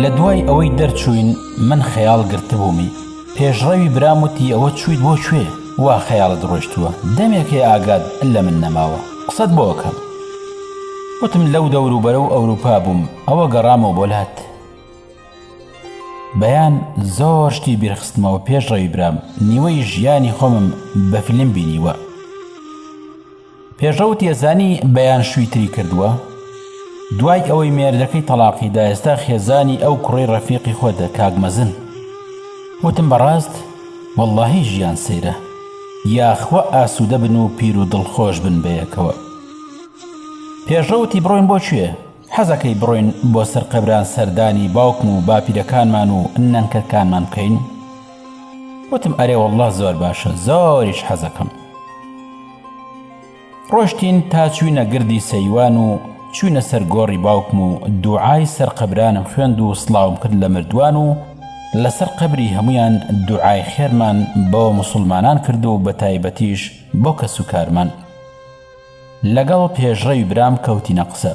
لە دوای ئەوەی دەرچوین من خەیاڵ گرتبوومی. پێشڕەوی برام وتی ئەوە چوویت بۆ کوێ؟ وا خەیاڵت ڕۆیشتووە، دەمێکێ ئاگاد لە من نەماوە، قسەت بۆ ئەکەم. وتم لەو دەوروبەرە و ئەوروپا بووم، ئەوە گەڕامەوە بۆ لات. بەیان زۆر شتی بیرخستمەوە پێشڕەوی برام، نیوەی ژیانی خۆمم بە فیلم بینیوە. پێشڕەوت ێزانی بەیان شوویتری کردووە. دوای ئەوەی مێردەکەی تەلاقیدا ئێستا خێزانی ئەو کوڕی ڕەفیقی خۆتە کاک مەزن. وتم بەڕاست وەڵڵاهی ژیان سەیرە، یاخوا ئاسوودە بن و پیر و دڵخۆش بن بەیەکەوە. پێشڕەوتی بڕۆین بۆ کوێ؟ حەزەکەی بڕۆین بۆ سەر قەبران سەردانی باوکم و باپیرەکانمان و نەنکەکانمان بکەین؟ وتم ئەرێ وەڵڵا زۆر باشە، زۆریش حەزەکەم. ڕۆشتین تا چووینە گردی سەیوان و چووینە سەر گۆڕی باوکم و دوعای سەر قەبرانم خوێند و سڵاوم کرد لە مردووان و لەسەر قەبری هەمویان دوعای خێرمان بۆ موسڵمانان کرد و بە تایبەتیش بۆ کەس و کارمان. لەگەڵ پێشڕەوی برام کەوتینە قسە.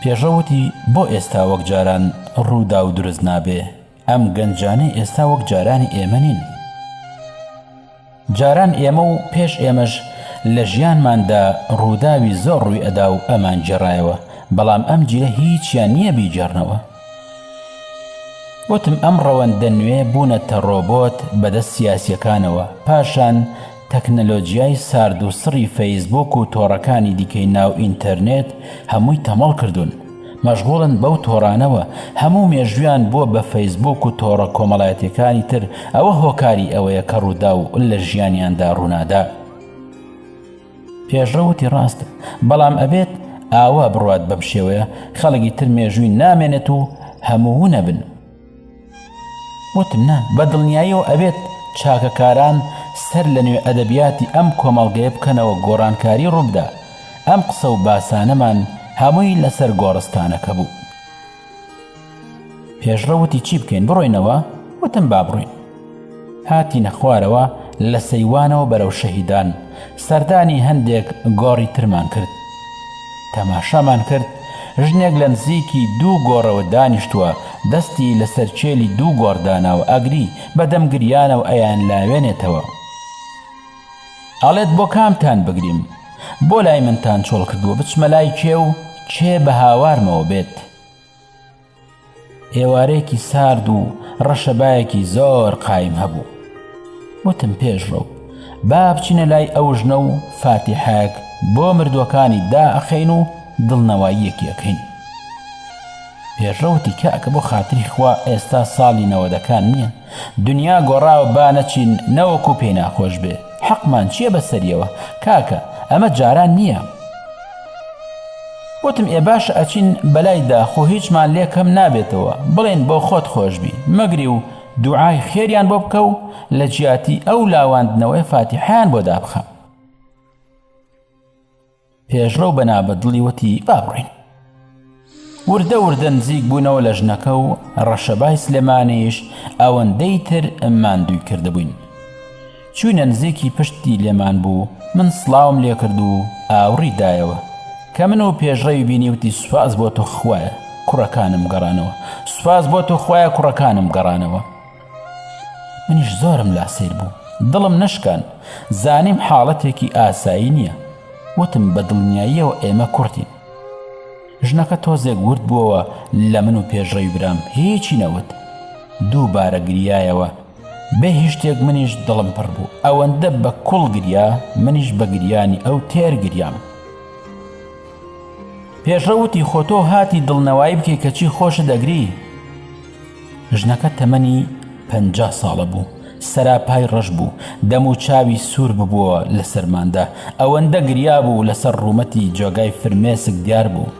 پێشڕەوتی بۆ ئێستا وەک جاران ڕوودا و دروست نابێ، ئەم گەنجانەی ئێستا وەک جارانی ئێمە نین. جاران ئێمە و پێش ئێمەش لە ژیانماندا ڕووداوی زۆر ڕووی ئەدا و ئەمان جێڕایەوە، بەڵام ئەم جیرە هیچیان نییە بیجێڕنەوە. وتم ئەم ڕەوەندە نوێ بوونەتە ڕۆبۆت بەدەست سیاسیەکانەوە، پاشان تەکنەلۆجیای سارد و سڕی فەیسبوک و تۆڕەکانی دیکەی ناو ئینتەرنێت هەمووی تەمەڵ کردوون، مەشغوڵن بەو تۆڕانەوە، هەموو مێژویان بۆ بە فەیسبوک و تۆڕە کۆمەڵایەتیەکانی تر. ئەوە هۆکاری ئەوەیە کە ڕوودا و لە ژیانیاندا ڕوونادا. پێشڕەوتی ڕاستە، بەڵام ئەبێت ئاوا بڕوات بەم شێوەیە خەڵکی تر مێژووی نامێنێت و هەموو نەبن. وتم نا، بە دڵنیاییەوە ئەبێت چاکەکاران سەر لە نوێ ئەدەبیاتی ئەم کۆمەڵگەیە بکەنەوە گۆڕانکاری ڕووبدا. ئەم قسە و باسانەمان هەمووی لەسەر گۆڕستانەکە بوو. پێشڕەوتی چی بکەین، بڕۆینەوە؟ وتم با بڕۆین. هاتینە خوارەوە لە سەیوانەوە بەرەو شەهیدان، سەردانی هەندێک گۆڕی ترمان کرد. تەماشامان کرد، ژنێک لە نزیکی دوو گۆڕەوە دانیشتووە، دەستی لەسەر چێلی دوو گۆڕداناوە، ئەگری بەدەم گریانە و ئەیان لاوێنێتەوە. ئەڵێت بۆ کامتان بگریم؟ بۆ لای منتان چۆڵ کردووە، بچمە لای کێ و چێ بە هاوارمەوە بێت. ئێوارەیەکی سارد و ڕەشەبایەکی زۆر قایم هەبوو. وتم پێشڕەو با بچینە لای ئەو ژنە و فاتیحەیەک بۆ مردووەکانی دائەخەین و دڵنەواییەکی ئەکەین. پێشڕەوتی کاکە بۆ خاتری خوا ئێستا ساڵی نەوەدەکان نییە، دنیا گۆڕاوە، با نەچین نەوەکو پێی ناخۆش بێ. حەقمان چییە بەسەریەوە کاکە؟ ئەمە جاران نییە. وتم ئێ باشە ئەچین بەلای داخۆ، هیچمان لێکەم نابێتەوە، بڵێن بۆ خۆت خۆشبی، مەگری و دوعای خێریان بۆ بکە و لە جیاتی ئەو لاواندنەوەی فاتیحیان بۆ دابخە. پێشڕەو بەنابەدڵی وتی با بڕۆین. وردە وردە نزیک بوونەوە لە ژنەکە و ڕەشەبای سلێمانیش ئەوەندەی تر ماندووی کردبووین. چوونە نزیکی پشتی لێمان بوو، من سڵاوم لێ کرد و ئاوڕی دایەوە کە من و پێشڕەوی بینی، وتی سوپاس بۆ تۆ خوایە کوڕەکانم گەڕانەوە، سوپاس بۆ تۆ خوایە کوڕەکانم گەڕانەوە. منیش زۆرم لاسیر بوو، دڵم نشکان، زانیم حاڵەتێکی ئاسایی نییە. وتم بە دڵنیاییەوە ئێمە کوڕتین. ژنەکە تۆزێک ورد بووەوە لە من و پێشڕەوی برام، هیچی نەوت، دووبارە گریایەوە بێ هیچ شتێک. منیش دڵم پڕ بوو، ئەوەندە بە کوڵ گریا، منیش بە گریانی ئەو تێر گریام. پێشڕەوتی خۆ تۆ هاتی دڵنەوایی بکەی کەچی خۆشت دەگری. ژنەکە تەمەنی 50 ساڵە بوو، سەراپای ڕەش بوو، دەم و چاوی سوور ببووە لە سەرماندا، ئەوەندە گریا بوو لەسەر ڕوومەتی جۆگای فرمێسک دیار بوو.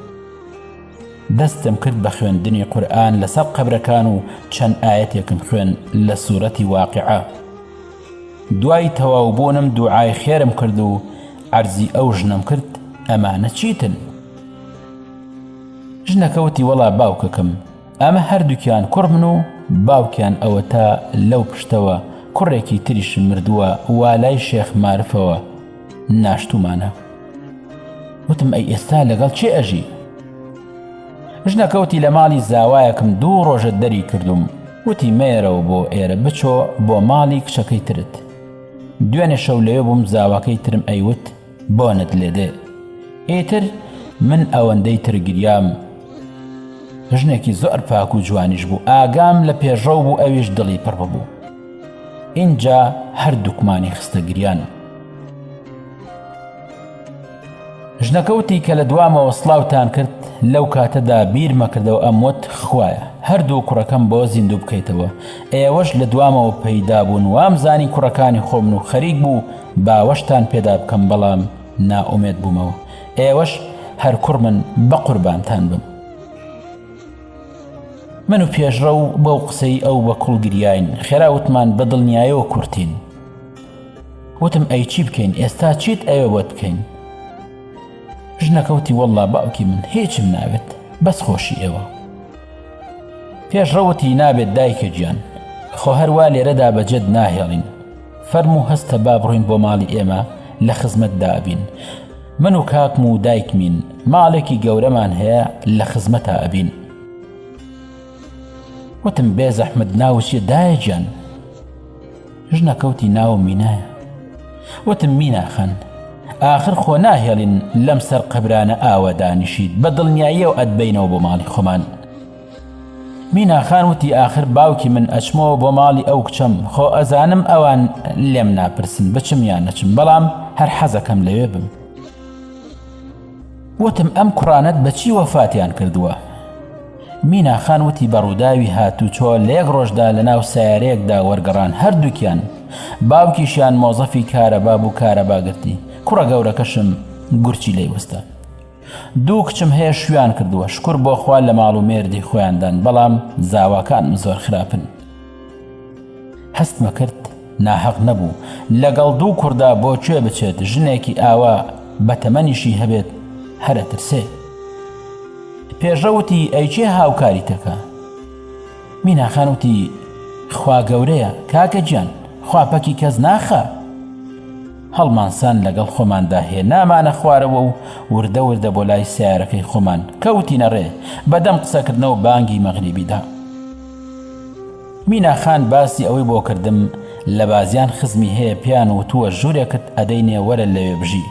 دەستم کرد بە خوێندنی قورئان لەسەر قەبرەکان و چەند ئاەتێکم خوێن لە سوورەتی واقعە. دوای تەواوبوونم دوعای خێرم کرد و عەرزی ئەو ژنم کرد، ئەمانە چیتن؟ ژنەکە وتی وەڵا باوکەکەم، ئەمە هەردووکیان کوڕ من و باوکیان ئەوە تا لەو پشتەوە کوڕێکی تریش مردووە والای شێخ مارفەوە ناشتومانە. وتم ئەی ئێستا لەگەڵ چێ ئەژی؟ ژنەکەوتی لە ماڵی زاوایەکم 2 ڕۆژە دەری کردوم، وتی مێرەوە بۆ ئێرە بچۆ بۆ ماڵی کچەکەی ترت. دوێنێ شەو لەوێ بووم، زاواکەی ترم ئەیوت بۆنت لێدێ. ئیتر من ئەوەندەی تر گریام. ژنێکی زۆر پاک و جوانیش بوو، ئاگام لە پێشڕەو بوو، ئەویش دڵی پڕ بوو. اینجا هەردووکمانی خستە گریان. ژنەکەوتی کە لە دوامەوە سڵاوتان کرد، لەو کاتەدا بیرمە کردەوە ئەموت خوایە هەردوو کوڕەکەم بۆ زیندوو بکەیتەوە. ئێوەش لە دوامەوە پەیدا بوون، وامزانی کوڕەکانی خۆمن و خەریک بوو باوەشتان پێدا بکەم، بەڵام نائومێد بوومەوە. ئێوەش هەر کوڕ من بە قوربانتان بم. من و پێشڕە و بەو قسەی ئەو بە کوڵ گریاین. خێرا وتمان بە دڵنیایەوە کورتین. وتم ئەی چی بکەین، ئێستا چیت ئەوێ بۆت بکەین؟ ژنەکەوتی وەڵڵا باوکی من هیچم ناوێت، بەس خۆشی ئێوە. پێشڕەوتی نابێت دایکە گیان، خۆ هەروە لێرەدا بەجێت ناهێڵین. فەرموو هەستە با بڕۆین بۆ ماڵی ئێمە لە خزمەتدا ئەبین. من و کاکم و دایکمین، ماڵێکی گەورەمان هەیە لە خزمەتە ئەبین. وتم بێ زەحمەت ناوچیە دایە گیان؟ ژنەکەوتی ناوم مینایە. وتم مینا خان، آخر خۆ ناهێڵین لەم سەر قەبرانە ئاوە دانیشید، بە دڵنیاییەوە ئەتبەینەوە بۆ ماڵی خۆمان. مینا خان وتی آخر باوکی من ئەچمەوە بۆ ماڵی ئەو کچەم، خۆ ئەزانم ئەوان لێم ناپرسن بچم یان نەچم، بەڵام هەر حەزەکەم لەوێ بم. وتم ئەم کوڕانەت بەچی وەفاتیان کردووە؟ مینا خان وتی بەڕووداوی هاتوچۆ لە یەک ڕۆژدا لە ناو سیارەیەکدا وەرگەڕان، هەردووکیان. باوکیشیان مۆزەفی کارەبا بوو، کارەباگرتی. کوڕە گەورەکەشم گورچی لێوەستە. 2 کچم هەیە شویان کردووە، شکر بۆ خوا لە ماڵ و مێردی خۆیاندان، بەڵام زاواکانم زۆر خراپن. هەستمە کرد ناحەق نەبوو لەگەڵ 2 کوڕدا بۆ کوێ بچێت، ژنێکی ئاوا بەتەمەنیشی هەبێت هەرە ترسێ. پێشڕەوتی ئەی چێ هاوکاری تەکە؟ مینا خان وتی خوا گەورەیە کاکە گیان، خواپەکی کەس ناخە. هەڵمانسان لەگەڵ خۆماندا هەیە، نامانە خوارەوە و وردە وردە بۆ لای سیارەکەی خۆمان کەوتینە ڕێ. بەدەم قسەکردنەوە بانگی مەغریبیدا. مینا خان باسی ئەوەی بۆ کردم لە بازیان خزمی هەیە، پیان وتووە ژوورێکت ئەدەینێ وەرە لەوێ بژی.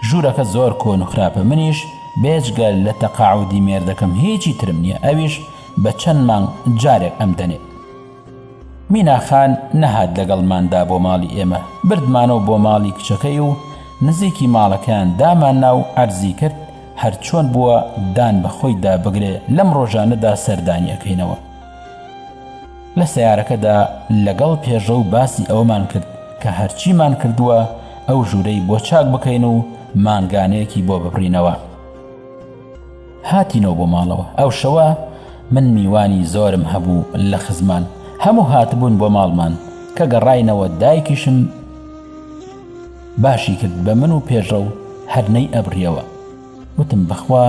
ژوورەکە زۆر کۆن و خراپە، منیش بێجگە لە تەقاعودی مێردەکەم هیچی ترم نییە، ئەویش بە چەند مانگ جارێک ئەم دەنێ. مینا خان نەهات لەگەڵماندا بۆ ماڵی ئێمە، بردمانەوە بۆ ماڵی کچەکەی و نزیکی ماڵەکەیان دامان ناو عەرزی کرد هەر چۆن بووە دان بە خۆیدا بگرێ لەم ڕۆژانەدا سەردانیەکەینەوە. لە سیارەکەدا لەگەڵ پێشڕە و باسی ئەوەمان کرد کە هەرچیمان کردووە ئەو ژوورەی بۆ چاک بکەین و مانگانەیەکی بۆ ببڕینەوە. هاتینەوە بۆ ماڵەوە. ئەو شەوە من میوانی زۆرم هەبوو لە خزمان، هەموو هاتبوون بۆ ماڵمان کە گەڕاینەوە. دایکیشم باشی کرد بە من و پێشڕە و هەرنەی ئەبڕیەوە. وتم بەخوا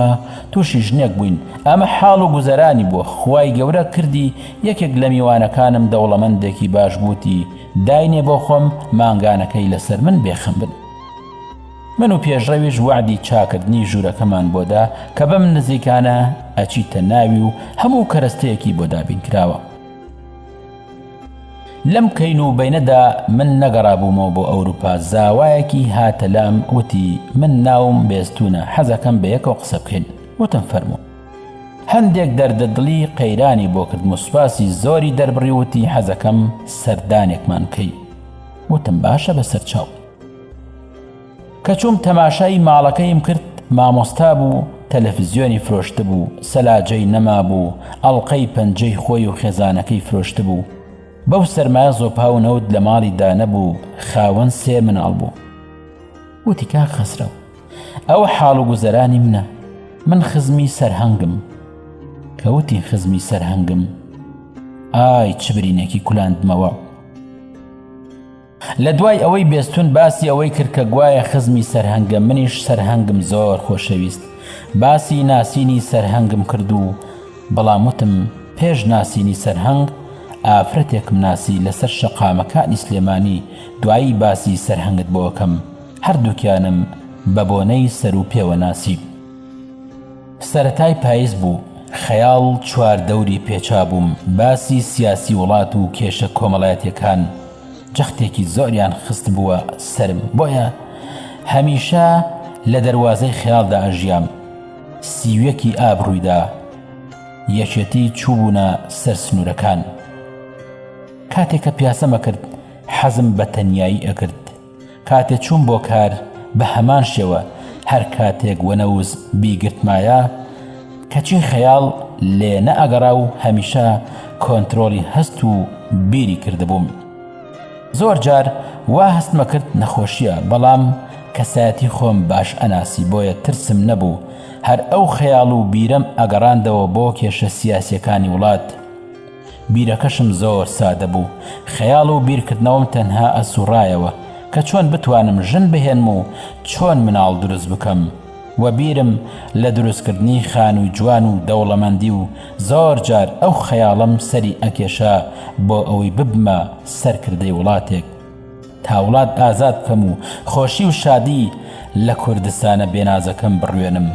تووشی ژنێک بووین، ئەمە حاڵ و گوزەرانی بووە، خوای گەورە کردی یەکێک لە میوانەکانم دەوڵەمەندێکی باش بووتی داینێ بۆ خۆم مانگانەکەی لەسەر من بێخم بن. من و پێشڕەویش وعدی چاکردنی ژوورەکەمان بۆدا کە بەم نزیکانە ئەچیتە ناوی و هەموو کەرەستەیەکی بۆ دابین کراوە. لەم کەین و بەینەدا من نەگەڕابوومەوە بۆ ئەوروپا. زاوایەکی هاتە لام وتی من ناوم بێستونە، حەزەکەم بە یەکەوە قسە بکەین. وتم فەرموو. هەندێک دەردە دڵی قەیرانی بۆ کرد، موسپاسی زۆری دەربڕی، وتی حەزەکەم سەردانێکمان بکەی. وتم باشە بەسەر چاو. کە چووم تەماشای ماڵەکەیم کرد، مامۆستا بوو، تەلەڤیزیۆنی فرۆشتە بوو، سەلاجەی نەما بوو، ئەڵقەی پەنجەی خۆی و خێزانەکەی فرۆشتە بوو. بەو سەرمایە زۆپا و نەوت لە ماڵیدا نەبوو، خاوەن 3 مناڵ بوو. وتی کاک خەسرەو ئەوە حاڵ و گوزەرانی منە، من خزمی سەرهەنگم. کەوتی خزمی سەرهەنگم، ئای چ برینێکی کولاندمەوە. لە دوای ئەوەی بێستون باسی ئەوەی کرد کە گوایە خزمی سەرهەنگە، منیش سەرهەنگم زۆر خۆشەویست. باسی ناسینی سەرهەنگم کرد و بەڵام وتم پێش ناسینی سەرهەنگ ئافرەتێکم ناسی لەسەر شەقامەکانی سلێمانی، دوایی باسی سەرهەنگت بۆکەم. هەردووکیانم بە بۆنەی سەر و پێوە ناسی. سەرەتای پاییز بوو، خەیاڵ چواردەوری پێچابووم باسی سیاسی وڵات و کێشە کۆمەڵایەتیەکان جەختێکی زۆریان خست بووە سرم، بۆیە هەمیشە لە دەروازەی خەیاڵدا ئەژیام. سیوەکی ئابڕوویدا یەکێتی چووبوونە سەر سنوورەکان. کاتێک کە پیاسەمە کرد حەزم بە تەنیایی ئەکرد. کاتێک چوون بۆ کار بە هەمان شێوە هەر کاتێک وەنەوز بیگرتمایە کەچی خەیاڵ لێ نەئەگەڕا و هەمیشە کۆنترۆلی هەست و بیری کردبووم. زۆر جار وا هەستمە کرد نەخۆشیە، بەڵام کەسایەتی خۆم باش ئەناسی، بۆیە ترسم نەبوو هەر ئەو خەیاڵ و بیرەم ئەگەڕاندەوە بۆ کێشە سیاسیەکانی وڵات. بیرەکەشم زۆر سادە بوو. خەیاڵ و بیرکردنەوەم تەنها ئەسوڕایەوە کە چۆن بتوانم ژن بهێنم و چۆن مناڵ دروست بکەم، و بیرم لە دروستکردنی خانووی جوان و دەوڵەمەندی و زۆر جار ئەو خەیاڵم سەری ئەکێشا بۆ ئەوەی ببمە سەرکردەی وڵاتێک تا وڵات ئازاد بکەم و خۆشی و شادی لە کوردستانە بێنازەکەم بڕوێنم.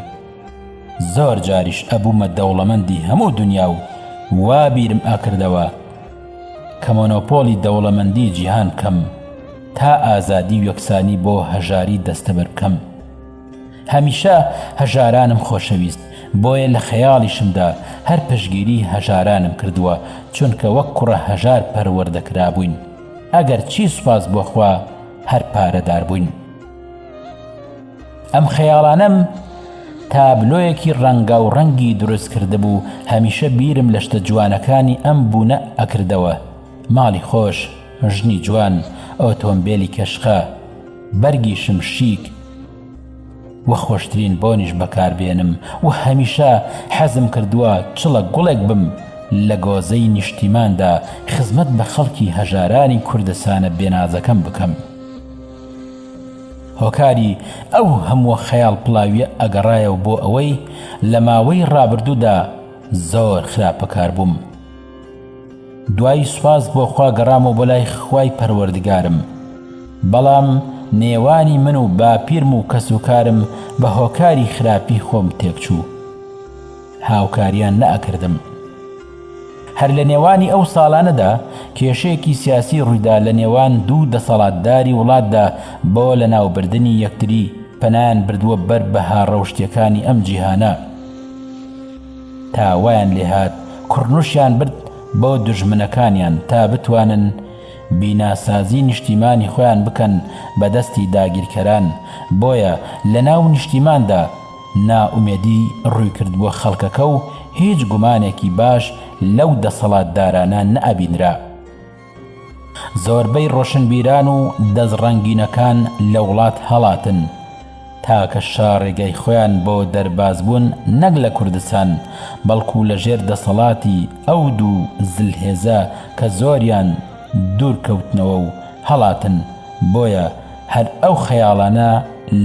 زۆر جاریش ئەبوومە دەوڵەمەندی هەموو دنیا و وا بیرم ئاکردەوە کە مۆنۆپۆلی دەوڵەمەندی جیهان بکەم تا ئازادی و یەکسانی بۆ هەژاری دەستەبەر بکەم. هەمیشە هەژارانم خۆشەویست، بۆیە لە خەیاڵیشمدا هەر پشگیری هەژارانم کردووە، چونکە وەک کوڕە هەژار پەروەردەکرا بووین. ئەگەر چی سوپاس بۆخوا هەر پارەدار بووین. ئەم خەیاڵانەم تابلۆیەکی ڕەنگا و ڕەنگی دروست کرده بوو. هەمیشە بیرم لە شتە جوانەکانی ئەم بوونە ئەکردەوە: ماڵی خۆش، ژنی جوان، ئۆتۆمبیلی کەشخە، بەرگی شمشیک و خۆشترین بۆنیش بەکاربێنم. و هەمیشە حەزم کردووە چڵە گوڵێک بم لە گۆزەی نیشتیماندا خزمەت بە خەڵکی هەژارانی کوردستانە بێنازەکەم بکەم. هۆکاری ئەو هەموو خەیاڵ پڵاویە ئەگەڕایەوە بۆ ئەوەی لە ماوەی ڕابردوودا زۆر خراپەکار بووم. دوای سوپاس بۆ خوا گەڕامەوە بۆ لای خوای پەروەردگارم، بەڵام نێوانی من و باپیرم و کەسوکارم بە هۆکاری خراپی خۆم تێکچوو. هاوکاریان نەئەکردم. هەر لە نێوانی ئەو ساڵانەدا کێشەیەکی سیاسی ڕوویدا لە نێوان دوو دەسەڵاتداری وڵاتدا بۆ لە ناوبردنی یەکتری پەنایان بردووە بەر بەها ڕەوشتیەکانی ئەم جیهانە. تا وایان لێهات کوڕنووشیان برد بۆ دژمنەکانیان تا بتوانن بیناسازی نیشتیمانی خۆیان بکەن بەدەستی داگیرکەران. بۆیە لە ناو نیشتیماندا نائومێدی ڕووی کرد بۆ خەڵکەکە و هیچ گومانێکی باش لەو دەسەڵاتدارانە نەئەبینرا. زۆربەی ڕۆشنبیران و دەزڕەنگینەکان لە وڵات هەڵاتن تاکە شاڕێگەی خۆیان بۆ دەرباز بوون، نەک لە کوردستان بەڵکو لە ژێر دەسەڵاتی ئەو دوو زلهێزە کە زۆریان دوورکەوتنەوە و هەڵاتن. بۆیە هەر ئەو خەیاڵانە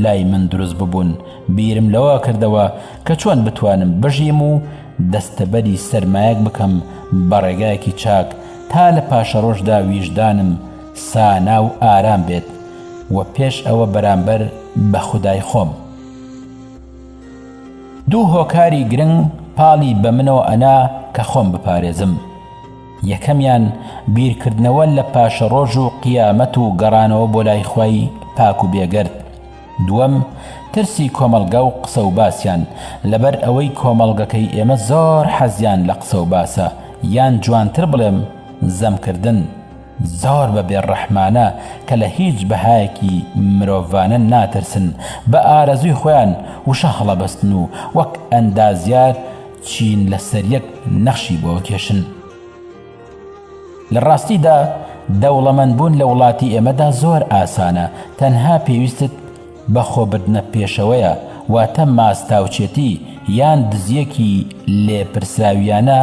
لای من دروست ببوون. بیرم لەوە کردەوە کە چۆن بتوانم بژیم و دەستەبەری سەرمایەک بکەم بە ڕێگایەکی چاک تا لە پاشە ڕۆژدا ویژدانم سانا و ئارام بێت و پێش ئەوە بەرامبەر بە خودای خۆم. دوو هۆکاری گرنگ پاڵی بە منەوە ئەنا کە خۆم بپارێزم. یەکەمیان بیرکردنەوە لە پاشە ڕۆژ و قیامەت و گەڕانەوە بۆ لای خوای پاک و بێگەرد. دووەم ترسی کۆمەڵگە و قسە و باسیان، لەبەر ئەوەی کۆمەڵگەکەی ئێمە زۆر حەزیان لە قسە و باسە، یان جوانتر بڵێم زەمکردن زۆر بە بێڕەحمانە کە لە هیچ بەهایەکی مرۆڤانە ناترسن، بە ئارەزوی خۆیان وشە هەڵەبەستن و وەک ئەندازیار چین لەسەر یەک نەخشی بۆ کێشن. لە ڕاستیدا دەوڵەمەندبوون لە وڵاتی ئێمەدا زۆر ئاسانە، تەنها پێویستت بە خۆبردنە پێشەوەیە، واتە ماستاوچێتی یان دزیەکی لێپرسراویانە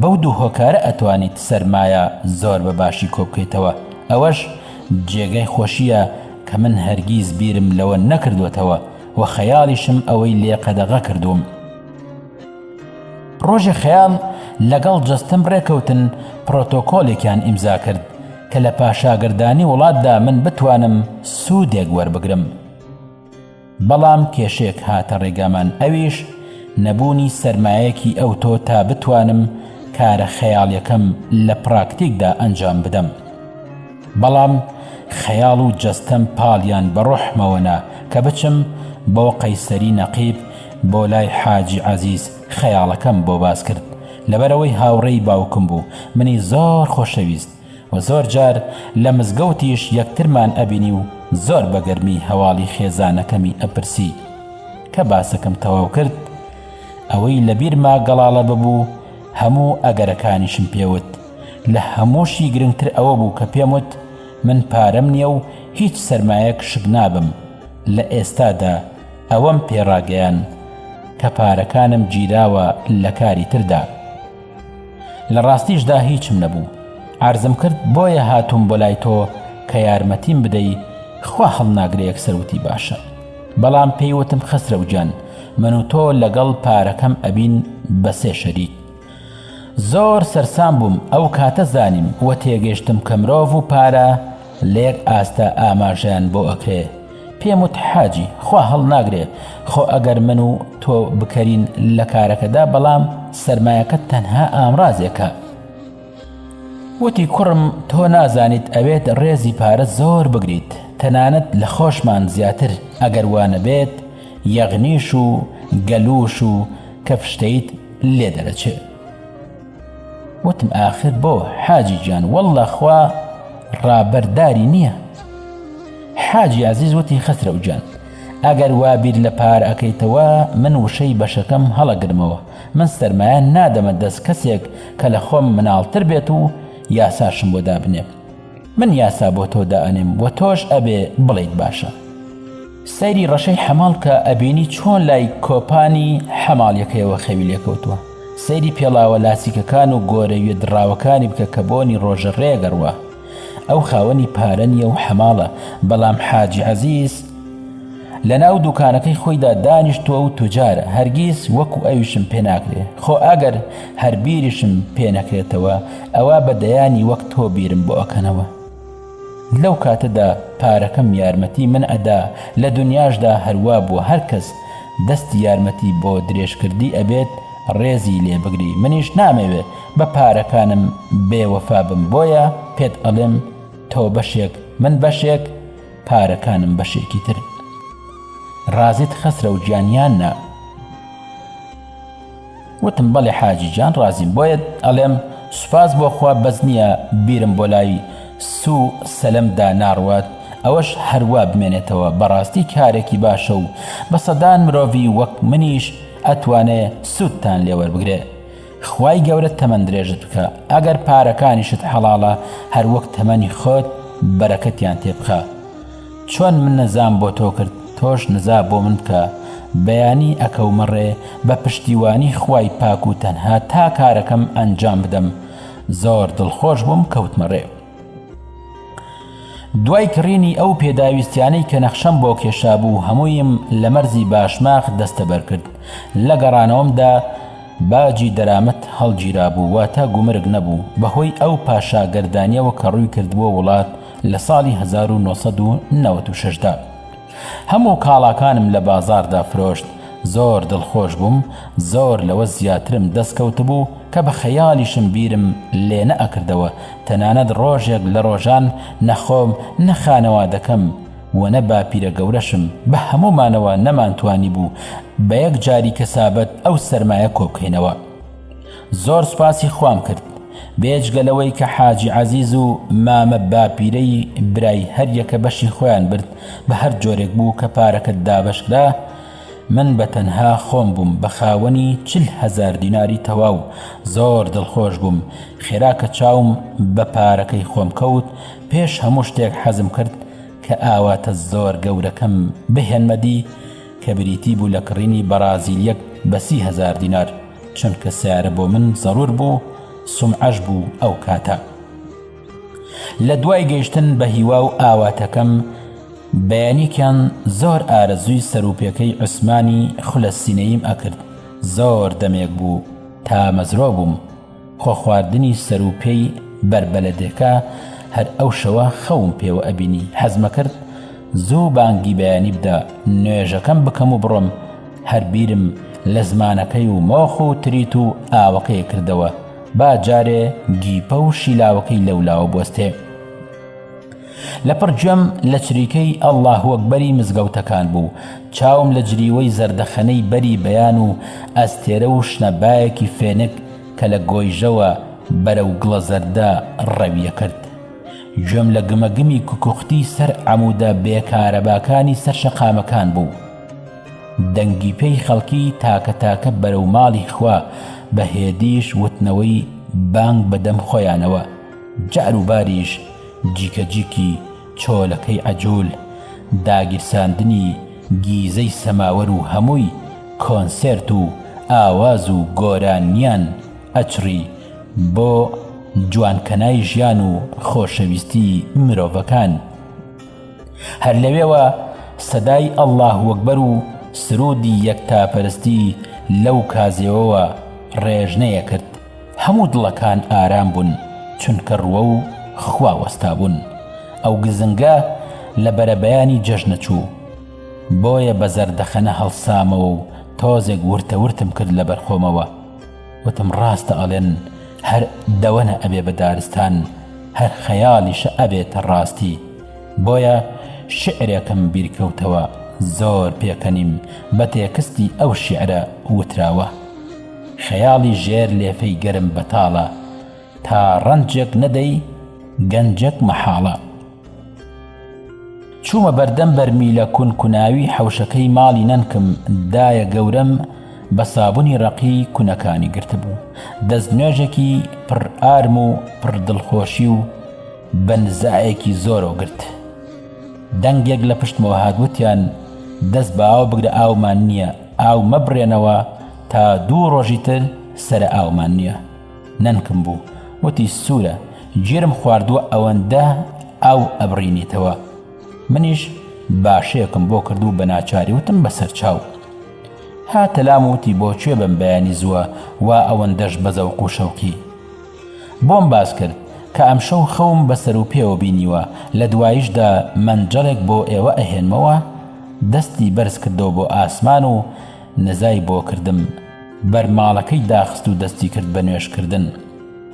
بەو دوو هۆکارە ئەتوانیت سەرمایە زۆر بەباشی کۆبکەیتەوە. ئەوەش جێگەی خۆشیە کە من هەرگیز بیرم لەوە نەکردوێتەوە و خەیاڵیشم ئەوەی لێ قەدەغە کردووم. ڕۆژی خەیاڵ لەگەڵ جەستم ڕێکەوتن پرۆتۆکۆلێکیان ئیمزا کرد کە لە پاشاگردانی وڵاتدا من بتوانم سوودێک وەربگرم. بەڵام کێشێک هاتە ڕێگامان، ئەویش نەبوونی سەرمایەکی ئەو تۆ تا بتوانم کارە خەیاڵیەکەم لە پراکتیکدا ئەنجام بدەم. بەڵام خەیاڵ و جەستەم پاڵیان بە ڕۆحمەوەنا کە بچم بۆ قەیسەری نەقیب بۆ لای حاجی عەزیز خەیاڵەکەم بۆ باز کرد. لەبەرەوەی هاوڕێی باوکم بوو، منی زۆر خۆشەویست و زۆر جار لە مزگەوتیش یەکترمان ئەبینی و زۆر بەگەرمی هەواڵی خێزانەکەمی ئەپرسی. کە باسەکەم تەواو کرد ئەوەی لەبیرما گەڵاڵە ببوو هەموو ئەگەرەکانیشم پێوت. لە هەمووشی گرنگتر ئەوە بوو کە پێم وت من پارەم نییە و هیچ سەرمایەک شک نابم. لە ئێستادا ئەوەم پێڕاگەیان کە پارەکانم گیراوە لە کاری تردا. لە ڕاستیشدا هیچم نەبوو. عەرزم کرد بۆیە هاتووم بۆ لای تۆ کە یارمەتیم بدەی. خوا هەڵناگرێ یەکسەروتی باشە. بەڵام پێیوتم خسرەوجان من و تۆ لەگەڵ پارەکەم ئەبین بە سێ شەریک. زۆر سەرسام بووم ئەو کاتە زانیم وە تێگەیشتم کە مرۆڤ و پارە لێک ئاستا ئاماژیان بۆ ئەکرێ. پێم وت حاجی خوا هەڵناگرێ خۆ ئەگەر من و تۆ بکەرین لە کارەکەدا بەڵام سەرمایەکەت تەنها ئامڕازێکە. وتی کوڕم تۆ نازانیت ئەوێت ڕێزی پارە زۆر بگریت، تەنانەت لە خۆشمان زیاتر ئەگەر وانە بێت یەغنیش و گەلوش و کەفشتەیت لێ دەرەچێت. وتم ئاخر بۆ حاجی جان وەڵڵا خوا ڕابەرداری نییە. حاجی عەزیز وتی خسرەوجان ئەگەر وا بیر لە پار ئەکەیتەوە من وشەی بەشەکەم هەڵەگرمەوە. من سەرمایە نادەمە دەست کەسێک کە لە خۆم مناڵتر بێت و یاساشم بۆ دابنێ. من یاسا بۆ تۆ دائەنێم و تۆش ئەبێ بڵیت باشە. سەیری ڕەشەی حەماڵ کە ئەبینی چۆن لای کۆپانی حەماڵیەکەیەوە خەوی لێکەوتووە. سەیری پێڵاوە لاسیکەکان و گۆرەویە دراوەکانی بکە کە بۆنی ڕۆژە ڕێگەڕوە. ئەو خاوەنی پارە نییە و حەماڵە، بەڵام حاجی عەزیز لە ناو دوکانەکەی خۆیدا دانیشتووە و توجارە، هەرگیز وەکو ئەویشم پێ ناکرێ. خۆ ئەگەر هەر بیریشم پێ نەکرێتەوە ئەوە بەدەیانی وەک تۆ بیرم بۆ ئەکەنەوە. لەو کاتەدا پارەکەم یارمەتی من ئەدا. لە دنیاشدا هەروە بووە هەر کەس دەستی یارمەتی بۆ درێژکردی ئەبێت ڕێزی لێ بگری. منیش نامەوێ بە پارەکانم بێوەفا بم، بۆیە پێت ئەڵێم تۆ بەشێک من بەشێک پارەکانم بەشێکی تر. ڕازیت خسرەوجانیان نا؟ وتم بەڵێ حاجی جان ڕازیم. بۆیە ئەڵێم سوپاس بۆ خوا بەس نییە بیرم بۆ لای سوو سەلەمدا ناڕوات، ئەوەش هەروە بمێنێتەوە. بەڕاستی کارێکی باشە و بە سەدان مرۆڤی وەک منیش ئەتوانێ سوودتان لێوەربگرێ. خوای گەورە تەمەن درێژت بکە. ئەگەر پارەکانیشت حەڵاڵە هەر وەک تەمەنی خۆت بەرەکەتیان تێبخە. چۆن من نەزام بۆ تۆ کرد تۆش نزا بۆ من بکە. بەیانی ئەکەومەڕێ بە پشتیوانی خوای پاک و تەنها تا کارەکەم ئەنجام بدەم. زۆر دڵخۆش بووم کەوتمەڕێ. دوای کڕینی ئەو پێداویستیانەی کە نەخشەم بۆ کێشا بوو هەموویم لە مەرزی باشماخ دەستەبەر کرد. لە گەڕانەوەمدا باجی دەرامەت هەڵگیرا بوو، واتە گومرگ نەبوو، بەهۆی ئەو پاشاگەردانیەوە کە ڕووی کردبووە وڵات لە ساڵی 1996دا. هەموو کاڵاکانم لە بازاردا فرۆشت. زۆر دڵخۆش بووم. زۆر لەوە زیاترم دەستکەوت بوو کە بە خەیاڵیشم بیرم لێ نەئەکردەوە. تەنانەت ڕۆژێک لە ڕۆژان نەخۆم نەخانەوا دەکەم و نە باپیرە گەورەشم بە هەمومانەوە نەمانتوانی بوو بە یەک جاری کەسابەت ئەو سەرمایە کۆبکەینەوە. زۆر سوپاسی خوام کرد. بێجگەلەوەی کە حاجی عەزیز و مامە باپیرەی برای هەر یەکە بەشی خۆیان برد بە هەر جۆرێک بوو کە پارەکەت دابەشکرا. من بە تەنها خۆم بووم بە خاوەنی 40,000 دیناری تەواو. زۆر دڵخۆش بووم. خێرا کە چاوم بە پارەکەی خۆم کەوت پێش هەموو شتێک حەزم کرد کە ئاواتە زۆر گەورەکەم بهێنمەدی کە بریتی بوو لە کڕینی بەرازیلیەک بە 30,000 دینار، چونکە سیارە بۆ من زەرور بوو، سومعەش بوو ئەو کاتە. لە دوای گەیشتن بە هیوا و ئاواتەکەم بەیانیکیان زۆر ئارەزووی سەروپێکەی عوسمانی خولەسینەیم ئەکرد. زۆر دەمێک بوو تا مەزرۆ بووم. خۆ خواردنی سەروپێی بەربەلەدێکە هەر ئەو شەوە خەوم پێوە ئەبینی. حەزمە کرد زوو بانگی بەیانی بدە نوێژەکەم بکەم و بڕۆم. هەر بیرم لە زمانەکەی و مۆخ و تریت و ئاوەکەی کردەوە با جارێ گیپە و شیلاوەکەی لەولاوە بوەستێ. لەپڕ گوێم لە چریکەی ئەڵڵاهو ئەکبەری مزگەوتەکان بوو، چاوم لە جریوەی زەردەخەنەی بەری بەیان و ئەستێرە و شنەبایەکی فێنک کە لە گۆیژەوە بەرەو گڵە زەردە ڕەویە کرد. گوێم لە گمەگمی کوکوختی سەر عەمودە بێکارەباکانی سەر شەقامەکان بوو. دەنگی پێی خەڵکی تاکە تاکە بەرەو ماڵی خوا بە هێدیش وتنەوەی بانگ بەدەم خۆیانەوە، جار و باریش جیکەجیکی چۆلەکەی عەجوول، داگیرساندنی گیزەی سەماوەر و هەمووی کۆنسێرت و ئاواز و گۆرانیان ئەچڕی بۆ جوانکەنای ژیان و خۆشەویستی مرۆڤەکان. هەر لەوێوە سەدای ئەڵڵاهو ئەکبەر و سرودی یەکتاپەرستی لەو کازێوەوە ڕێژنەیە کرد. هەموو دڵەکان ئارام بوون چونکە ڕووە و خوا وەستا بوون. ئەو گزنگە لە بەرەبەیانی جەژنە چوو، بۆیە بە زەردەخەنە هەڵسامەوە و تۆزێک ورتەورتم کرد لە بەرخۆمەوە. وتم ڕاستە ئەڵێن هەر دەوەنە ئەبێ بە دارستان، هەر خەیاڵیشە ئەبێتە ڕاستی. بۆیە شعرێکم بیرکەوتەوە زۆر پێکەنیم بە تێکستی ئەو شیعرە وتراوە: خەیاڵی ژێر لێفەی گەرم بەتاڵە، تا ڕەنجێک نەدەی گەنجێک مەحاڵە. چوومە بەردەم بەرمیلە کونکوناوی حەوشەکەی ماڵی نەنکم دایە گەورەم بە سابوونی ڕەقی کونەکانی گرتبوو. دەستنوێژێکی پڕ ئارم و پڕ دڵخۆشی و بەنزایەکی زۆرەوە گرت. دەنگێک لە پشتمەوە هاتووتیان دەست بە ئاو بگرە، ئاومان نییە، ئاو مەبڕێنەوە تا 2 ڕۆژی تر سەرە ئاومان نییە. نەنکم بوو، وتی سوورە گیرم خواردووە ئەوەندە ئاو ئەبڕینیتەوە. منیش باشەیەکم بۆ کردو بە ناچاری وتم بەسەر چاو. هاتە لام وتی بۆکوێ بەم بەیانی زووە وا ئەوەندەش بەزەوق و شەوقی. بۆم باس کرد کە ئەمشەو خەوم بەسەر و پێوە بینیوە، لە دواییشدا مەنجەڵێک بۆ ئێوە ئەهێنمەوە. دەستی بەرز کردەوە بۆ ئاسمان و نزای بۆ کردم، بەرماڵەکەی داخست و دەستی کرد بە نوێشکردن.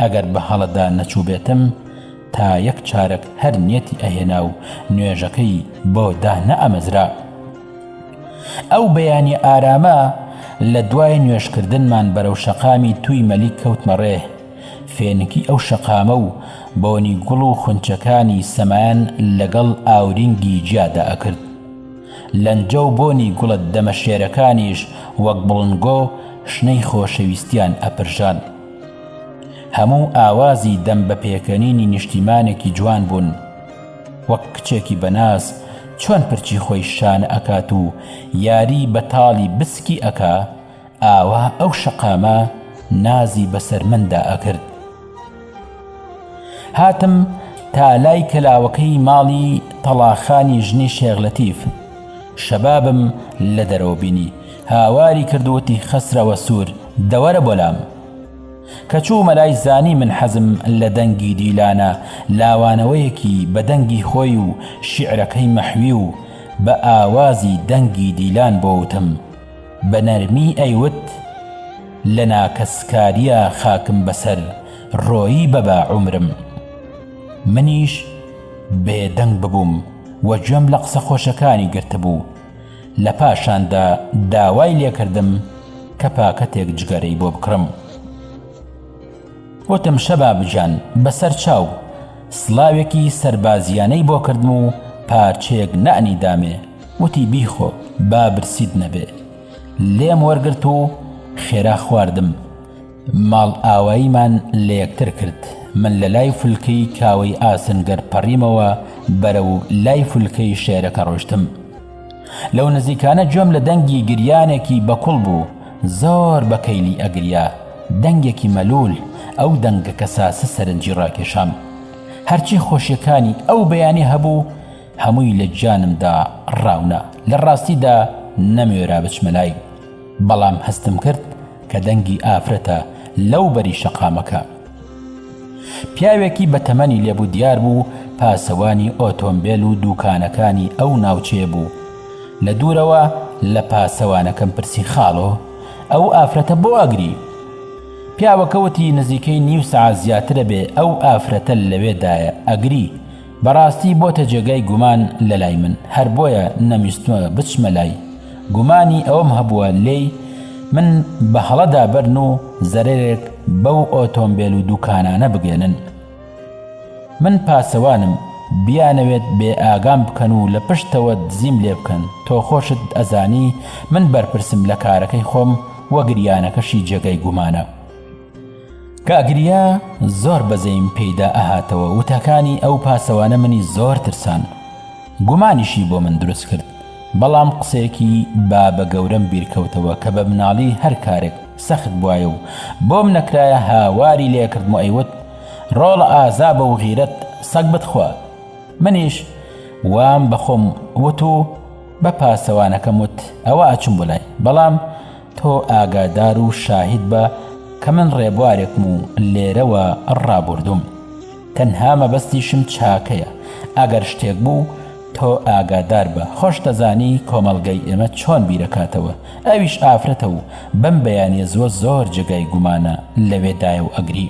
ئەگەر بە هەڵەدا نەچوو بێتم تا یەک چارەک هەر نیەتی ئەهێنا و نوێژەکەی بۆ دانە ئەمەزرا. ئەو بەیانی ئارامە لە دوای نوێشکردنمان بەرەو شەقامی توی مەلیک کەوتمە ڕێ. فێنکی ئەو شەقامە و بۆنی گوڵ و خونچەکانی سەمایان لەگەڵ ئاورینگی جیادا ئەکرد. لەنجە و بۆنی گوڵت دەمەشێرەکانیش وەک بڵنگۆ شنەی خۆشەویستیان ئەپرژان. هەموو ئاوازی دەم بە پێکەنینی نیشتیمانێکی جوان بوون. وەک کچێکی بەناز چۆن پرچی خۆی شانە ئەکات و یاری بەتاڵی بسکی ئەکا، ئاوا ئەو شەقامە نازی بەسەر مندا ئەکرد. هاتم تا لای کەلاوەکەی ماڵی تەڵاخانی ژنی شێخ لەتیف. شەبابم لە دەرەوە بینی، هاواری کردووەتی خەسرەوە سوور دەوەرە بۆلام. کە چوومە لای زانی من حەزم لە دەنگی دیلانە، لاوانەوەیەکی بە دەنگی خۆی و شیعرەکەی مەحوی و بە ئاوازی دەنگی دیلان بۆوتم. بە نەرمی ئەیوت: لە ناکەسکاریە خاکم بەسەر، ڕۆیی بەبا عومرم. منیش بێدەنگ ببووم وە گوێم لە قسە خۆشەکانی گرتبوو. لە پاشاندا داوای لێکردم کە پاکەتێک جگەرەی بۆ بکڕم. وتم شەبابجان بەسەر چاو. سڵاوێکی سەربازیانەی بۆ کردم و پارچەیەک نانی دامێ. وتی بیخۆ با برسید نەبێ. لێم وەرگرت و خێرا خواردم. ماڵ ئاواییمان لە یەکتر کرد. من لە لای فولکەی کاوەی ئاسنگەر پەڕیمەوە بەرەو لای فولکەی شێرەکە ڕۆشتم. لەو نزیکانە گوێم لە دەنگی گریانێکی بەکوڵ بوو، زۆر بەکەیلی ئەگریا، دەنگێکی مەلول. ئەو دەنگە کە ساسە سەرنجی ڕاکێشام. هەرچی خۆشیەکانی ئەو بەیانی هەبوو هەمووی لە گیانمدا ڕاونە. لە ڕاستیدا نەمێرا بچمە لای، بەڵام هەستم کرد کە دەنگی ئافرەتە لەو بەری شەقامەکە. پیاوێکی بە تەمەنی لێبوو دیار بوو، پاسەوانی ئۆتۆمبیل و دوکانەکانی ئەو ناوچێ بوو. لە دوورەوە لە پاسەوانەکەم پرسی: خاڵۆ ئەو ئافرەتە بۆ ئەگری. پیاوەکەوتی نزیکەی نیو سەعات زیاترە بێ ئەو ئافرەتە لەوێدایە ئەگری. بەڕاستی بۆتە جێگای گومان لە لای من، هەر بۆیە نەمیستوە بچمە لای. گومانی ئەوم هەبووە لێی من بە هەڵەدا بەرن و زەرێرێک بەو ئۆتۆمبیل و دوکانانە بگێنن. من پاسەوانم بیانەوێت بێ ئاگام بکەن و لە پشتەوە دزیم لێ بکەن. تۆ خۆشت ئەزانی من بەرپرسم لە کارەکەی خۆم وەگریانەکەشی جێگەی گومانە. کاگریا زۆر بەزەیم پێیدا ئەهاتەوە. وتەکانی ئەو پاسەوانە منی زۆر ترسان. گومانیشی بۆ من دروست کرد. بەڵام قسێکی با بە گەورەم بیرکەوتەوە کە بە مناڵی هەر کارێک سەخت بوایە و بۆم نەکرایە هاواری لێکردم و ئەیوت ڕۆڵە ئازابە و غیرەت سەگ بتخوا. منیش وام بەخۆم وت و بە پاسەوانەکەم وت ئەوە ئەچم بۆ لای، بەڵام تۆ ئاگادار و شاهید بە کە من ڕێبوارێکم و لێرەوە ڕابوردوم. تەنها مەبەستیشم چاکەیە. ئەگەر شتێک بوو تۆ ئاگادار بە. خۆش دەزانی کۆمەڵگەی ئێمە چۆن بیرەکاتەوە. ئەویش ئافرەتە و بەم بەیانیە زۆر جێگای گومانە لەوێدایە و ئەگری.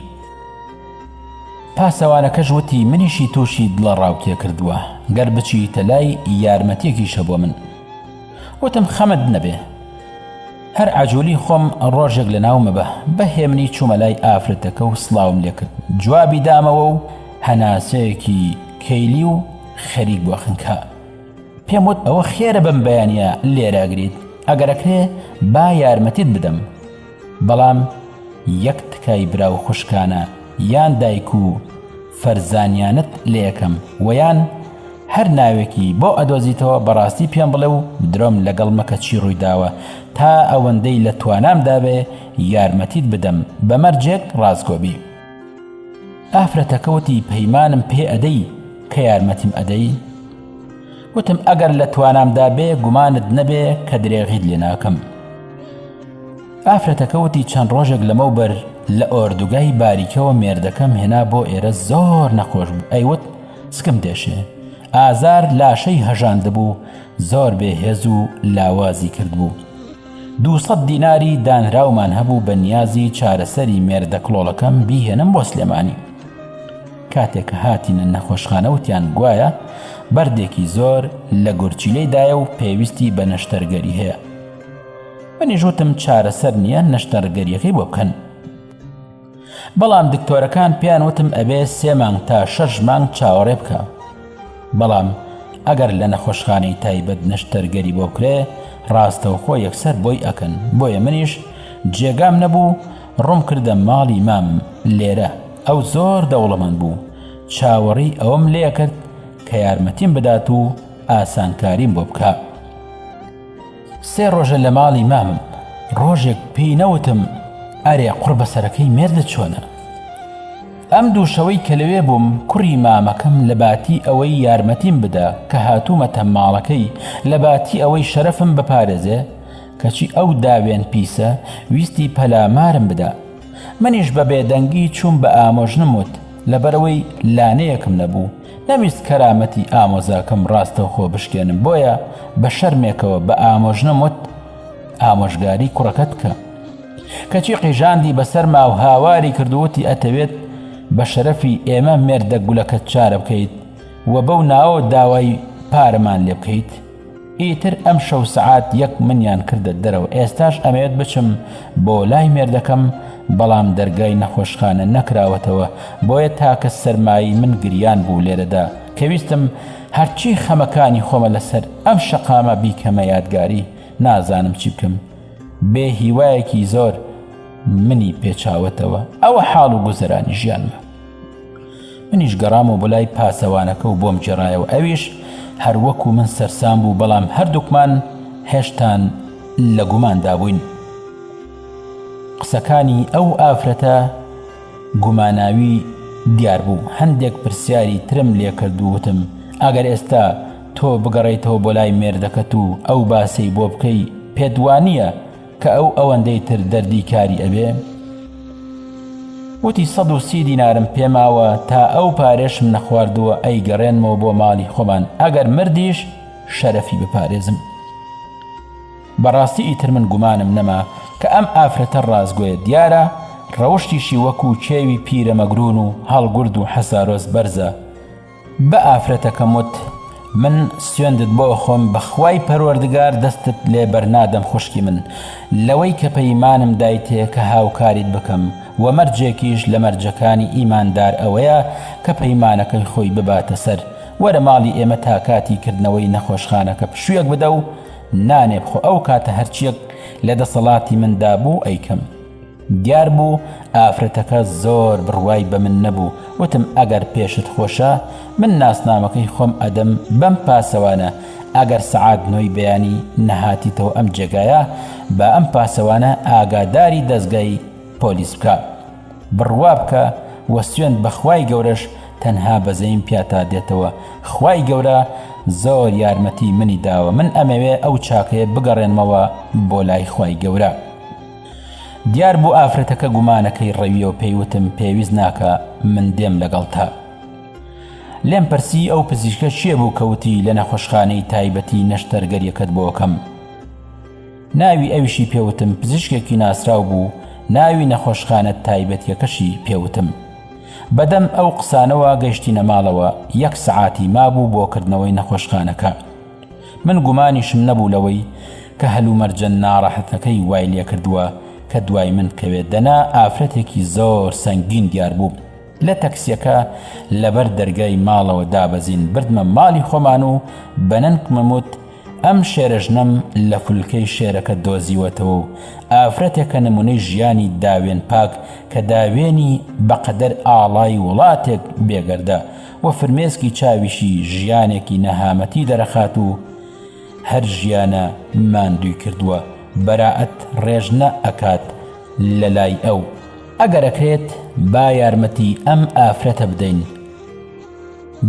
پاسەوانەکەش وتی منیشی تووشی دڵە ڕاوکێ کردووە، گەر بچیتە لای یارمەتێکیشە بۆ من. وتم خەمت نەبێ، هەر عەجوولی خۆم ڕۆژێک لە ناومە بە هێمنی چوومە لای ئافرەتەکە و سڵاوم لێ کرد. جوابی دامەوە و هەناسەیەکی کەیلی و خەریک بۆ خنکە. پێم وت ئەوە خێرە بەم بەیانیە لێرەگریت، ئەگەرەکرێ با یارمەتیت بدەم، بەڵام یەک تکای براو خوشکانە یان دایک و فەرزانیانت لێ یەکەم وەیان هەر ناوێکی بۆ ئەدۆزیتەوە بەڕاستی پێم بڵێ و درۆم لەگەڵ مەکە چی ڕوویداوە تا ئەوەندەی لە توانامدا بێ یارمەتیت بدەم بەمەرجێک ڕازگۆبی. ئافرەتەکەوتی پەیمانم پێ ئەدەی کە یارمەتیم ئەدەی؟ وتم ئەگەر لە توانامدا بێ گومانت نەبێ کە درێغیت لێ ناکەم. ئافرەتەکەوتی چەند ڕۆژێک لەمەوبەر لە ئۆردوگای باریکەوە مێردەکەم هێنا بۆ ئێرە زۆر نەخۆش بوو. ئەیوت سکم دێشێ، ئازار لاشەی هەژاندەبوو، زۆر بێهێز و لاوازی کردبوو. 200 دیناری دانراومان هەبوو بە نیازی چارەسەری مێردە کڵۆڵەکەم بیهێنم بۆ سلێمانی. کاتێک کە هاتینە نەخۆشخانە وتیان گوایە بەردێکی زۆر لە گورچیلەیدایە و پێویستی بە نەشتەرگەری هەیە. منیش وتم چارەسەر نییە نەشتەرگەریەکەی بۆ بکەن. بەڵام دکتۆرەکان پێیان وتم ئەبێ 3 مانگ تا 6 مانگ چاوەڕێ بکە. بەڵام ئەگەر لە نەخۆشخانەی تایبەت نەشتەرگەری بۆ بکرێ ڕاستەوخۆ یەکسەر بۆی ئەکەن. بۆیە منیش جێگام نەبوو، ڕوم کردە ماڵی مامم لێرە. ئەو زۆر دەوڵەمەند بوو، چاوەڕی ئەوم لێ کرد کە یارمەتیم بدات و ئاسانکاریم بۆ بکە. 3 ڕۆژە لە ماڵی مامم. ڕۆژێک پێی نەوتم ئەرێ قوڕ بەسەرەکەی مێردە چۆنە. ئەم دووشەوەی کە لەوێ بووم کوڕی مامەکەم لە باتی ئەوەی یارمەتیم بدە کە هاتوومەتە ماڵەکەی، لە باتی ئەوەی شەرەفم بپارێزێ کەچی ئەو داوێن پیسە ویستی پەلامارم بدە. منیش بە بێدەنگی چوون بە ئامۆژنم وت لەبەرەوەی لانەیەکم نەبوو، نەویست کەرامەتی ئامۆزاکەم ڕاستەوخۆ بشکێنم. بۆیە بە شەرمێکەوە بە ئامۆژنم وت ئامۆژگاری کوڕەکەت کە. کەچی قیژاندی بەسەر ماو هاواری کردووتی ئەتەوێت بە شەرەفی ئێمە مێردە گولەکەت چارە بکەیت و بەو ناوە داوای پارەمان لێ بکەیت. ئیتر ئەم شەو سەعات 1 منیان کردە دەرەوە. ئێستاش ئەمەوێت بچم بۆ لای مێردەکەم، بەڵام دەرگای نەخۆشخانە نەکراوەتەوە. بۆیە تاکە سەرمایی من گریان بوو لێرەدا کە ویستم هەرچی خەمەکانی خۆمە لەسەر ئەم شەقامە بیکەمە یادگاری. نازانم چی بکەم، بێ هیوایەکی زۆر منی پێچاوەتەوە. ئەوە حاڵ و گوزەرانی ژیانمە. منیش گەڕامەوە بۆ لای پاسەوانەکە و بۆم جێڕایەوە. ئەویش هەر وەکو من سەرسام بوو، بەڵام هەردووکمان هێشتان لە گوماندا بووین. قسەکانی ئەو ئافرەتە گوماناوی دیار بوو. هەندێک پرسیاری ترم لێ کرد و وتم ئەگەر ئێستا تۆ بگەڕێیتەوە بۆ لای مێردەکەت و ئەو باسی بۆ بکەی پێدوانیە کە ئەو ئەوەندەی تر دەردی کاری ئەبێ؟ وتی 130 دینارم پێماوە تا ئەو پارێشم نەخواردووە ئەی گەڕێنمەوە بۆ ماڵی خۆمان، ئەگەر مردیش شەرەفی بپارێزم. بەڕاستی ئیتر من گومانم نەما کە ئەم ئافرەتە ڕازگۆیە دیارە ڕەوشتیشی وەکو چێوی پیرە مەگرون و هەڵگورد و حەسارۆز بەرزە. بە ئافرەتەکەم وت من سوێندت بۆ خۆم بەخوای پەروەردگار دەستت لێ بەرنادەم خوشکی من لەوەی کە پەیمانم دایتێ کە هاوکاریت بکەم و مەرجێکیش لە مەرجەکانی ئیماندار ئەوەیە کە پەیمانەکەی خۆی بباتە سەر. وەرە ماڵی ئێمە تا کاتی کردنەوەی نەخۆشخانەکە پشوویەک بدە و نانێ بخۆ ئەو کاتە هەرچیەک لە دەسەڵاتی مندا بوو ئەیکەم. دیار بوو ئافرەتەکە زۆر بڕوای بە من نەبوو. وتم ئەگەر پێشت خۆشە من ناسنامەکەی خۆم ئەدەم بەم پاسەوانە ئەگەر سەعات نۆی بەیانی نەهاتیتەوە ئەم جێگایە بە ئەم پاسەوانە ئاگاداری دەستگای پۆلیس بکە بڕوا بکە وە سوێند بەخوای گەورەش تەنها بەزەیم پیاتا دێتەوە. خوای گەورە زۆر یارمەتی منی داوە من ئەمەوێ ئەو چاکەیە بگەڕێنمەوە بۆ لای خوای گەورە. دیار بوو ئافرەتەکە گومانەکەی ڕەویە و پێیوتم پێویست ناکە من دێم لەگەڵتا. لێم پرسی ئەو پزیشکە چیە بوو کەوتی لە نەخۆشخانەی تایبەتی نەشتەرگەریەکەت بۆ کەم. ناوی ئەویشی پێوتم پزیشکێکی ناسراو بوو. ناوی نەخۆشخانە تایبەتیەکەشی پێوتم. بەدەم ئەو قسانەوە گەیشتینە ماڵەوە 1 سەعاتی مابوو بۆ کردنەوەی نەخۆشخانەکە. من گومانیشم نەبوو لەوەی کە هەلومەرجە ناڕەحەتەکەی وای لێ کردووە کە دوای من کەوێت. دەنا ئافرەتێکی زۆر سەنگین دیار بوو. لە تەکسیەکە لەبەر دەرگای ماڵەوە دابەزین بردمە ماڵی خۆمان و بەنەنکمەموت ئەم شێرەژنەم لە فولکەی شێرەکە دۆزیوەتەوە و ئافرەتێکە نمونەی ژیانی داوێن پاک کە داوێنی بەقەدەر ئاڵای وڵاتێک بێگەردە و فرمێسکی چاویشی ژیانێکی نەهامەتی دەرەخات و هەر ژیانە ماندووی کردووە بەراعەت ڕێژنە ئەکات لە لای ئەو. ئەگەرەکرێت با یارمەتی ئەم ئافرەتە بدەین.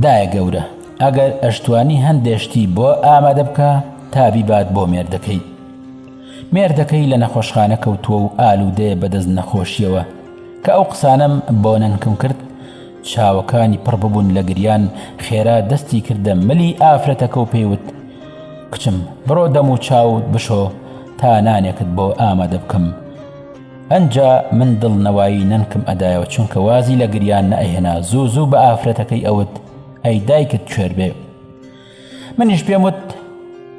دایە گەورە ئەگەر ئەشتوانی هەندێشتی بۆ ئامادە بکە تا بیبات بۆ مێردەکەی. مێردەکەی لە نەخۆشخانە کەوتووە و ئالوودەیە بەدەست نەخۆشیەوە کە ئەو قسانەم بۆ نەنکم کرد. چاوەکانی پڕ ببوون لە گریان. خێرا دەستی کردە ملی ئافرەتەکە و پێیوت کچم بڕۆ دەم و چاوت بشۆ تا نانێکت بۆ ئامادە بکەم. ئەنجا من دڵنەوایی نەنکم ئەدایەوە چونکە وازی لە گریان نەئەهێنا. زوو زوو بە ئافرەتەکەی ئەوت ئەی دایکت کوێر بێ. منیش پێم وت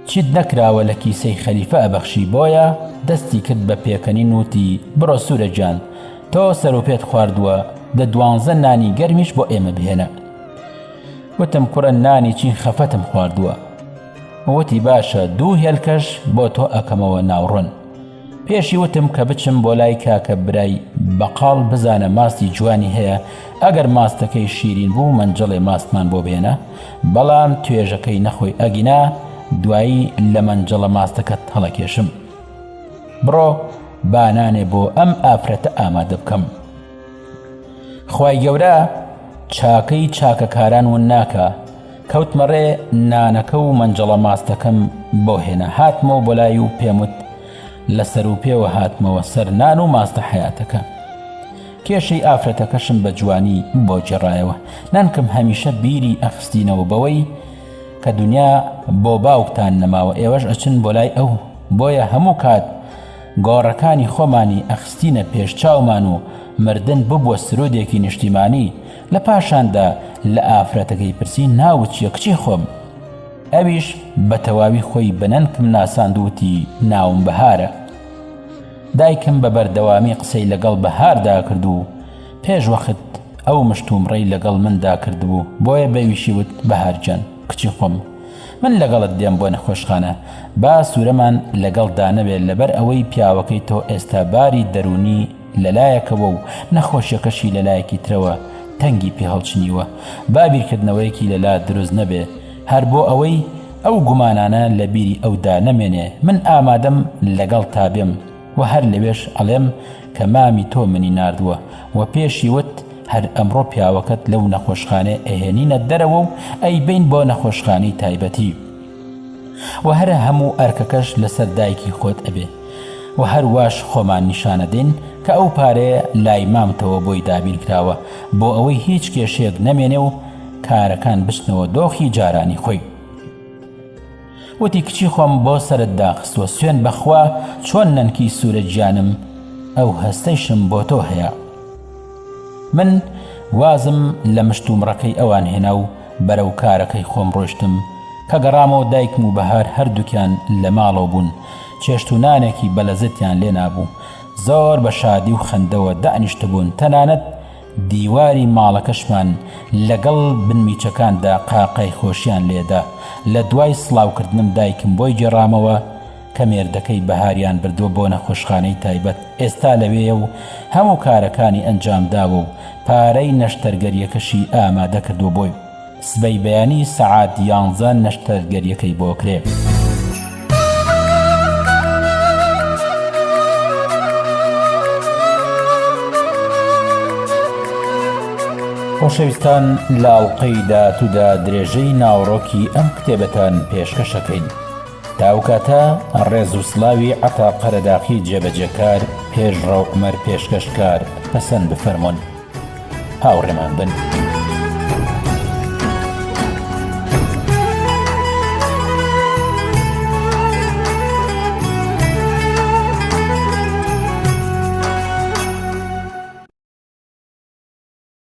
چیت نەکراوە لە کیسەی خەلیفە ئەبەخشی بۆیە دەستی کرد بە پێکەنین وتی بڕۆ سوورە گیان تۆ سەر و پێت خواردووە دە 12 نانی گەرمیش بۆ ئێمە بهێنە. وتم کوڕە نانی چین خەفەتم خواردووە. وتی باشە 2 هێلکەش بۆ تۆ ئەکەمەوە ناوڕۆن. پێشی وتم کە بچم بۆ لای کاکە برای بەقاڵ بزانە ماستی جوانی هەیە ئەگەر ماستەکەی شیرین بوو منجەڵێ ماستمان بۆ بێنە بەڵام توێژەکەی نەخۆی ئەگینا دوایی لە منجەڵە ماستەکەت هەڵەکێشم. بڕۆ بانانێ بۆ ئەم ئافرەتە ئامادە بکەم. خوای گەورە چاکەی چاکەکاران ون ناکە. کەوتمەڕێ نانەکە و منجەڵە ماستەکەم بۆ هێنا. هاتمەوە بۆ لای و پێموت لەسەر و پێوە هاتمەوە سەر نان و ماستە حیاتەکە. کێشەی ئافرەتەکەشم بە جوانی بۆ جێڕایەوە. نانکم هەمیشە بیری ئەخستینەوە بەوەی کە دنیا بۆ باوکتان نەماوە ئێوەش ئەچن بۆ لای ئەو. بۆیە هەموو کات گۆڕەکانی خۆمانی ئەخستینە پێش چاومان و مردن ببووە سرودێکی نیشتیمانی. لە پاشاندا لە ئافرەتەکەی پرسی ناوت چیە کچی خۆم. ئەویش بە تەواوی خۆی بەنەنکم ناساندوتی ناوم بەهارە. دایکم بە بەردەوامی قسەی لەگەڵ بەهاردا کرد و پێش وەخت ئەو مشتومڕەی لەگەڵ مندا کردبوو. بۆیە بەویشی وت بەهارجان کچی خۆم من لەگەڵت دێم بۆ نەخۆشخانە با سوورەمان لەگەڵدا نەبێت لەبەر ئەوەی پیاوەکەی تۆ ئێستا باری دەرونی لەلایەکەوە و نەخۆشیەکەشی لەلایەکی ترەوە تەنگی پێ هەڵچنیوە. بابیرکردنەوەیەکی لەلا دروست نەبێ هەر بۆ ئەوەی ئەو گومانانە لە بیری ئەودا نەمێنێ. من ئامادەم لەگەڵ تا بێم و هەر لەوێش ئەڵێم کە مامی تۆ منی ناردووە و پێشی وت هەر ئەمڕۆ پیاوەکەت لەو نەخۆشخانە ئەهێنینە دەرەوە و ئەی بین بۆ نەخۆشخانەی تایبەتی و هەرە هەموو ئەرکەکەش لەسەر دایکی خۆت ئەبێ و هەر واش خۆمان نیشانە دێن کە ئەو پارەیە لای مامتەوە بۆی دابین کراوە بۆ ئەوەی هیچ کێشەیەک نەمێنێ و کارەکان بچنەوە دۆخی جارانی خۆی. وتی کچی خۆم بۆ سەرت داخستووە، سوێن بەخوا چۆن نەنکی سوورە گیانم ئەو هەستەیشم بۆ تۆ هەیە. من وازم لە مشتومڕەکەی ئەوان هێنا و بەرەو کارەکەی خۆم ڕۆشتم کە گەڕامەوە دایکم و بەهار هەردووکیان لە ماڵەوە بوون. چێشت و نانێکی بەلەزەتیان لێ نابوو. زۆر بە شادی و خەندەوە دانیشتبوون. تەنانەت دیواری ماڵەکەشمان لەگەڵ بنمیچەکاندا قاقای خۆشیان لێدا. لە دوای سڵاوکردنم دایکم بۆی گێڕامەوە کە مێردەکەی بەهاریان بردووە بۆ نەخۆشخانەی تایبەت. ئێستا لەوێیە و هەموو کارەکانی ئەنجام داوە و پارەی نەشتەرگەریەکەشی ئامادە کردووە بۆی. سبەی بەیانی سەعات 11 نەشتەرگەریەکەی بۆ کرێ. خۆشەویستان، لە ئەڵقەی داهاتوودا درێژەی ناوڕۆکی ئەم کتێبەتان پێشکەشەکەین. تاو کاتە ڕێز و سڵاوی عەتا قەرەداقی جێبەجێکار پێشڕەو عومەر پێشکەشکار پەسەند بفەرمونون. هاوڕێمان بن.